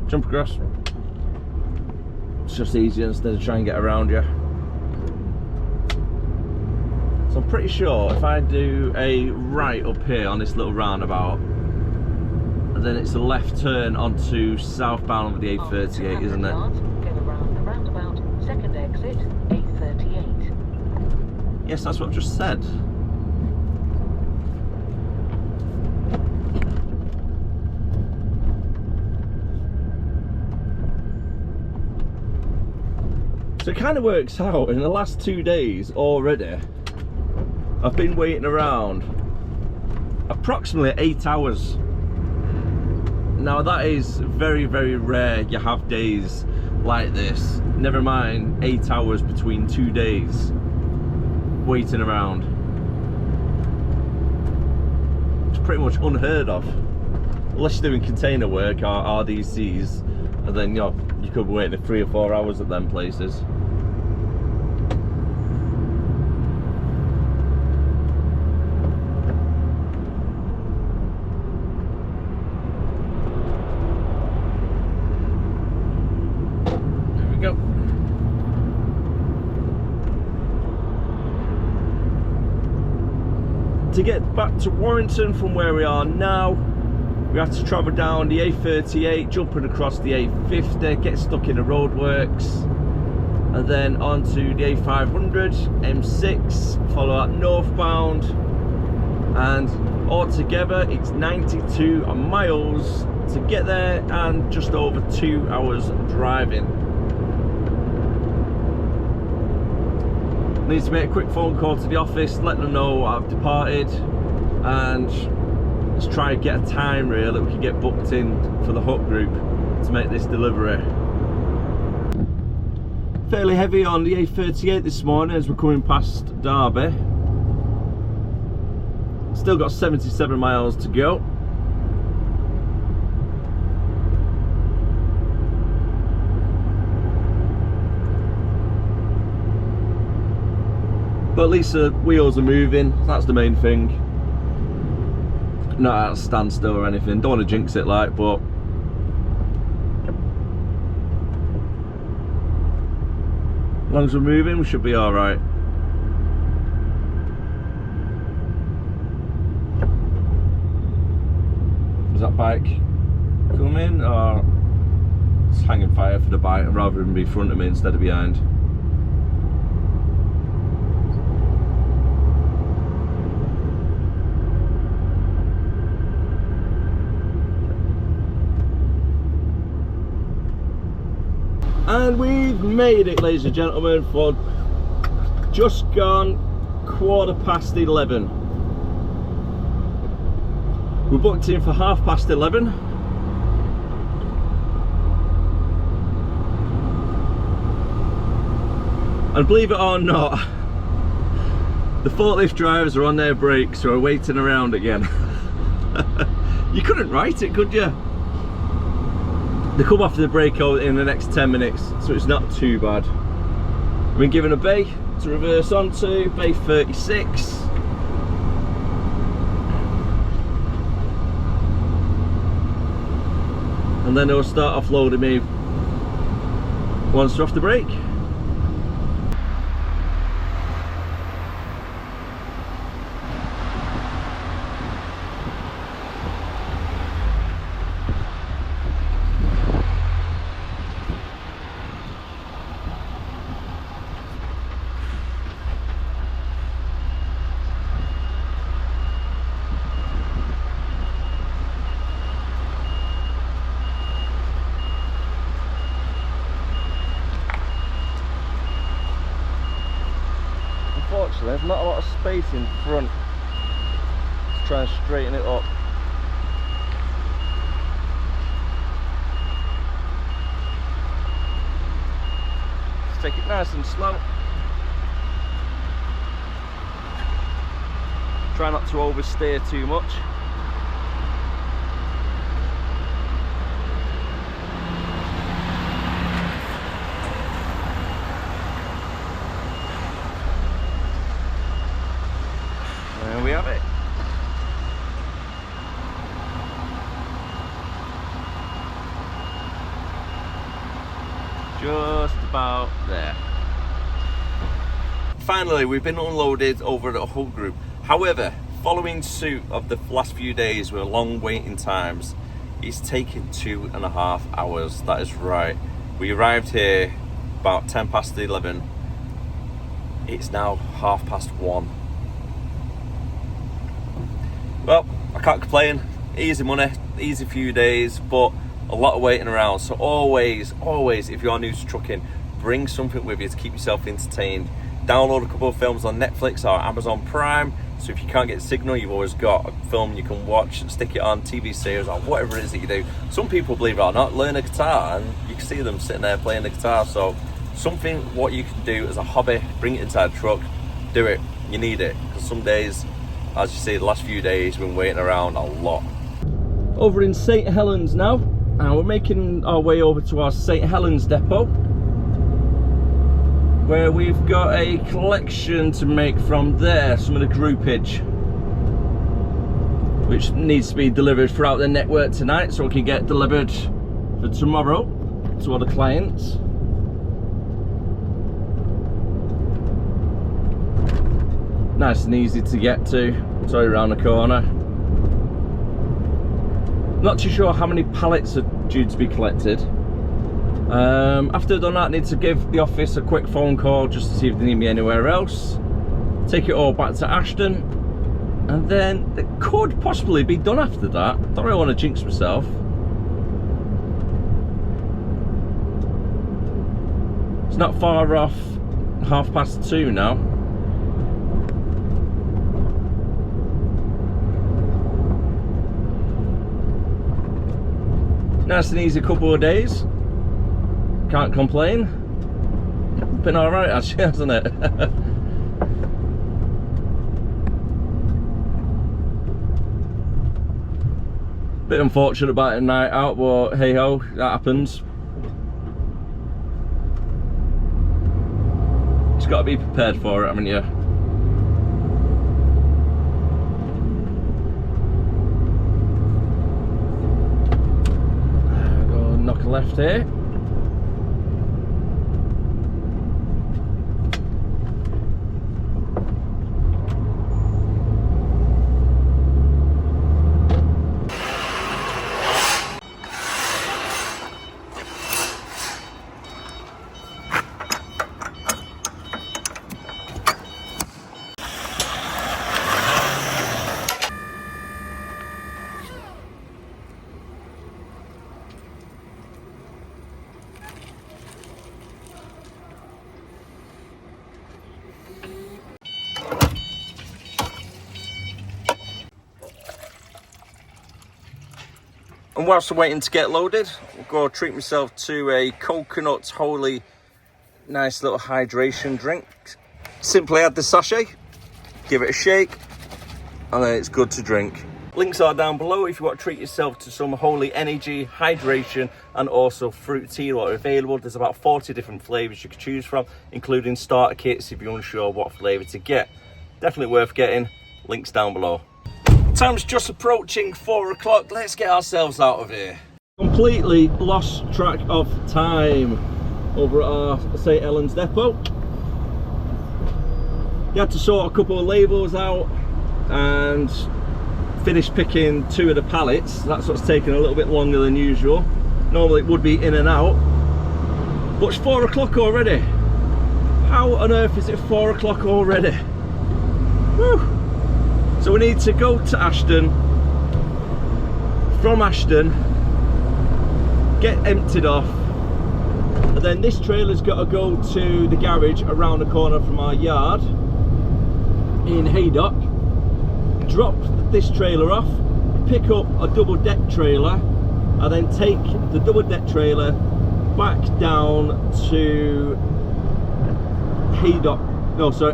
jump across. It's just easier instead of trying to get around you. So I'm pretty sure if I do a right up here on this little roundabout, and then it's a left turn onto southbound of the A38, isn't it? Yards, go around the roundabout, second exit, A38. Yes, that's what I've just said. So it kind of works out. In the last 2 days already, I've been waiting around approximately 8 hours. Now that is very, very rare you have days like this. Never mind 8 hours between 2 days waiting around. It's pretty much unheard of. Unless you're doing container work or RDCs, and then you know, you could be waiting 3 or 4 hours at them places. To get back to Warrington from where we are now, we have to travel down the A38, jumping across the A50, get stuck in the roadworks, and then onto the A500, M6, follow that northbound, and altogether it's 92 miles to get there and just over 2 hours driving. Need to make a quick phone call to the office, let them know I've departed, and let's try and get a time really that we can get booked in for the hut group to make this delivery. Fairly heavy on the A38 this morning as we're coming past Derby. Still got 77 miles to go. But at least the wheels are moving, that's the main thing. Not at a standstill or anything, don't want to jinx it like, but as long as we're moving, we should be alright. Is that bike coming, or it's hanging fire for the bike rather than be in front of me instead of behind? And we've made it, ladies and gentlemen, for just gone 11:15. We're booked in for 11:30. And believe it or not, the forklift drivers are on their brakes, so are waiting around again. You couldn't write it, could you? They come off the brake out in the next 10 minutes, so it's not too bad. We've been given a bay to reverse onto, bay 36. And then it'll start offloading me once we're off the brake. Unfortunately, there's not a lot of space in front to try and straighten it up. Just take it nice and slow. Try not to oversteer too much. There we have it. Just about there. Finally, we've been unloaded over at a Hull group. However, following suit of the last few days with long waiting times, it's taken 2.5 hours. That is right. We arrived here about 10 past 11. It's now 1:30. Well, I can't complain. Easy money, easy few days, but a lot of waiting around. So always, if you are new to trucking, bring something with you to keep yourself entertained. Download a couple of films on Netflix or Amazon Prime. So if you can't get signal, you've always got a film you can watch, stick it on, TV series or whatever it is that you do. Some people, believe it or not, learn a guitar and you can see them sitting there playing the guitar. So something what you can do as a hobby, bring it inside the truck, do it. You need it, because some days, as you see, the last few days we've been waiting around a lot. Over in St Helens now, and we're making our way over to our St Helens depot, where we've got a collection to make from there, some of the groupage, which needs to be delivered throughout the network tonight so it can get delivered for tomorrow to other clients. Nice and easy to get to, it's right around the corner. Not too sure how many pallets are due to be collected. After I've done that, I need to give the office a quick phone call just to see if they need me anywhere else. Take it all back to Ashton, and then it could possibly be done after that. Don't really want to jinx myself. It's not far off 2:30 now. Nice and easy couple of days. Can't complain. Been alright actually, hasn't it? Bit unfortunate about a night out, but hey ho, that happens. Just got to be prepared for it, haven't you? Go knock a left here. And whilst I'm waiting to get loaded, I'll go treat myself to a coconut holy nice little hydration drink. Simply add the sachet, give it a shake, and then it's good to drink. Links are down below if you want to treat yourself to some holy energy, hydration, and also fruit tea that are available. There's about 40 different flavours you can choose from, including starter kits if you're unsure what flavour to get. Definitely worth getting. Links down below. Time's just approaching 4 o'clock. Let's get ourselves out of here. Completely lost track of time over at our St. Helens depot. You had to sort a couple of labels out and finish picking 2 of the pallets. That's what's taken a little bit longer than usual. Normally it would be in and out, but it's 4 o'clock already. How on earth is it 4 o'clock already? Whew. So we need to go to Ashton, from Ashton, get emptied off, and then this trailer's got to go to the garage around the corner from our yard in Haydock, drop this trailer off, pick up a double deck trailer, and then take the double deck trailer back down to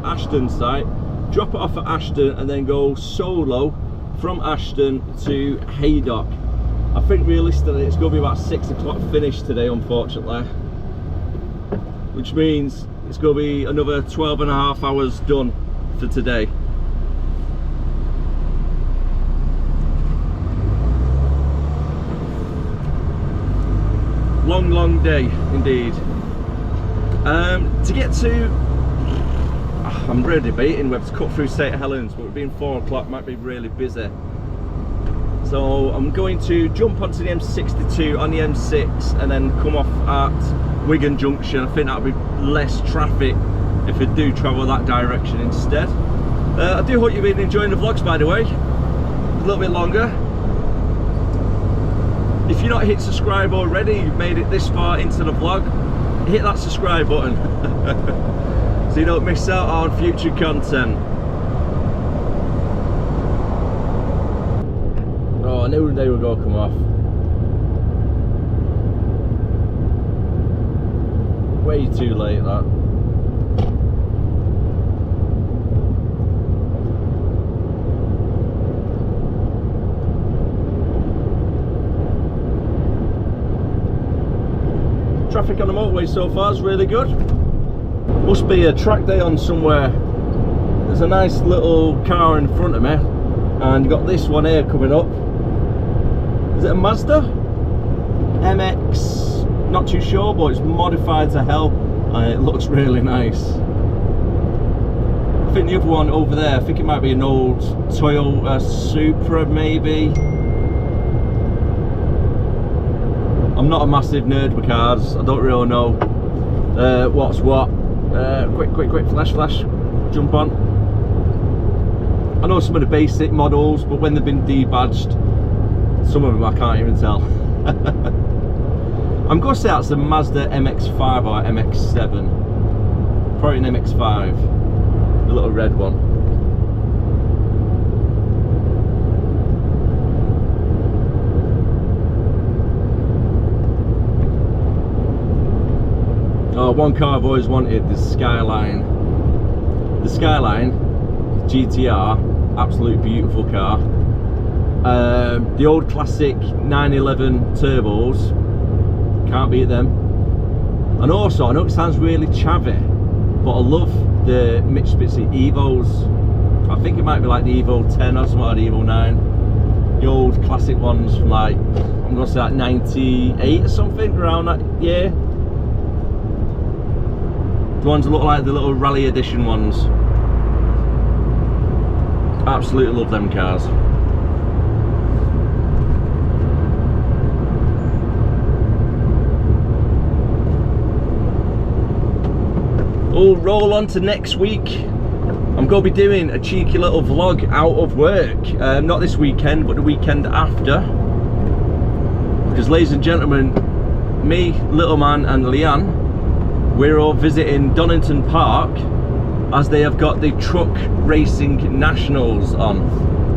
Ashton site, drop it off at Ashton, and then go solo from Ashton to Haydock. I think realistically it's going to be about 6 o'clock finish today, unfortunately, which means it's going to be another 12 and a half hours done for today. Long day indeed. To get to, I'm really debating whether to cut through St. Helens, but it being 4 o'clock might be really busy. So I'm going to jump onto the M62 on the M6 and then come off at Wigan Junction. I think that'll be less traffic if I do travel that direction instead. I do hope you've been enjoying the vlogs, by the way. A little bit longer. If you're not hit subscribe already, you've made it this far into the vlog, hit that subscribe button so you don't miss out on future content. Oh, I knew they were going to come off. Way too late, that. Traffic on the motorway so far is really good. Must be a track day on somewhere. There's a nice little car in front of me, and you got this one here coming up. Is it a Mazda? MX, not too sure, but it's modified to hell and it looks really nice. I think the other one over there, I think it might be an old Toyota Supra maybe. I'm not a massive nerd with cars, I don't really know what's what. Quick, flash, jump on. I know some of the basic models, but when they've been debadged, some of them I can't even tell. I'm going to say that's a Mazda MX-5 or MX-7. Probably an MX-5, the little red one. Oh, one car I've always wanted, the Skyline. The Skyline GTR, absolute beautiful car. The old classic 911 turbos, can't beat them. And also, I know it sounds really chavvy, but I love the Mitsubishi Evos. I think it might be like the Evo 10 or something, or the Evo 9. The old classic ones from like, I'm gonna say like 98 or something, around that year. The ones that look like the little rally edition ones. Absolutely love them cars. We'll roll on to next week. I'm going to be doing a cheeky little vlog out of work. Not this weekend, but the weekend after. Because ladies and gentlemen, me, Little Man and Leanne, we're all visiting Donington Park as they have got the truck racing nationals on.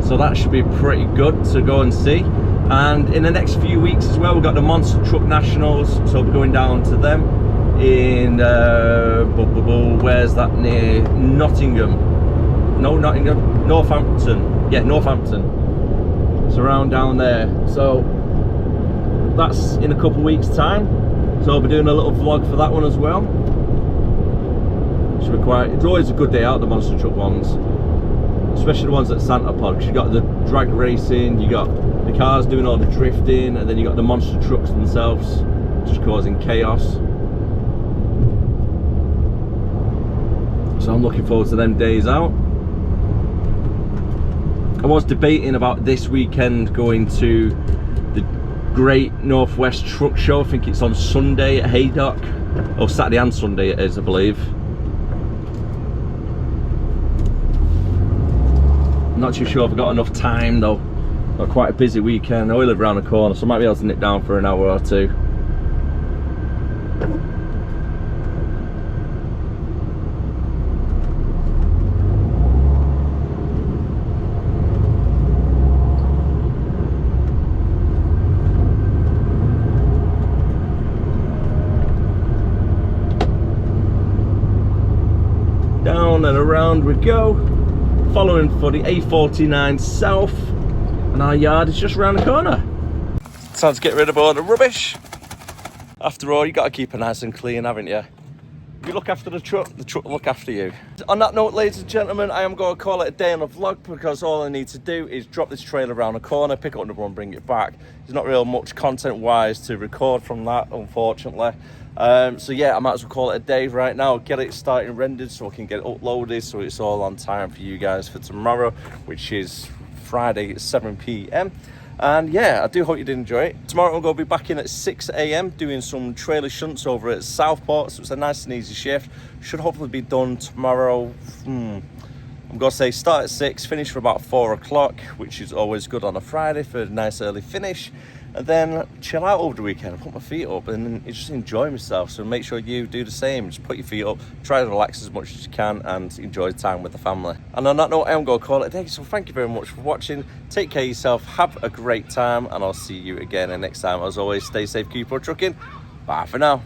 So that should be pretty good to go and see. And in the next few weeks as well, we've got the Monster Truck Nationals, so we're going down to them in, where's that, near Nottingham? No, Nottingham, Northampton. Yeah, Northampton. It's around down there. So that's in a couple weeks time. So I'll be doing a little vlog for that one as well. Should be quite, it's always a good day out, the monster truck ones. Especially the ones at Santa Pod, because you got the drag racing, you got the cars doing all the drifting, and then you got the monster trucks themselves just causing chaos. So I'm looking forward to them days out. I was debating about this weekend going to the Great Northwest Truck Show. I think it's on Sunday at Haydock, or Saturday and Sunday it is, I believe. I'm not too sure if I've got enough time though. Got quite a busy weekend. I only live around the corner, so I might be able to nip down for an hour or two. Down and around we go, following for the A49 south, and our yard is just around the corner. Time to get rid of all the rubbish. After all, you got to keep it nice and clean, haven't you? If you look after the truck will look after you. On that note, ladies and gentlemen, I am going to call it a day on the vlog, because all I need to do is drop this trailer around the corner, pick up another one, bring it back. There's not real much content wise to record from that, unfortunately. So yeah, I might as well call it a day right now, get it started and rendered so I can get it uploaded, so it's all on time for you guys for tomorrow, which is Friday at 7 p.m. And yeah, I do hope you did enjoy it. Tomorrow I'm going to be back in at 6 a.m. doing some trailer shunts over at Southport, so it's a nice and easy shift. Should hopefully be done tomorrow. I'm going to say start at 6, finish for about 4 o'clock, which is always good on a Friday for a nice early finish. And then chill out over the weekend, put my feet up and just enjoy myself. So make sure you do the same. Just put your feet up, try to relax as much as you can and enjoy time with the family. And on that note, I'm going to call it a day. So thank you very much for watching. Take care of yourself, have a great time, and I'll see you again next time. As always, stay safe, keep on trucking. Bye for now.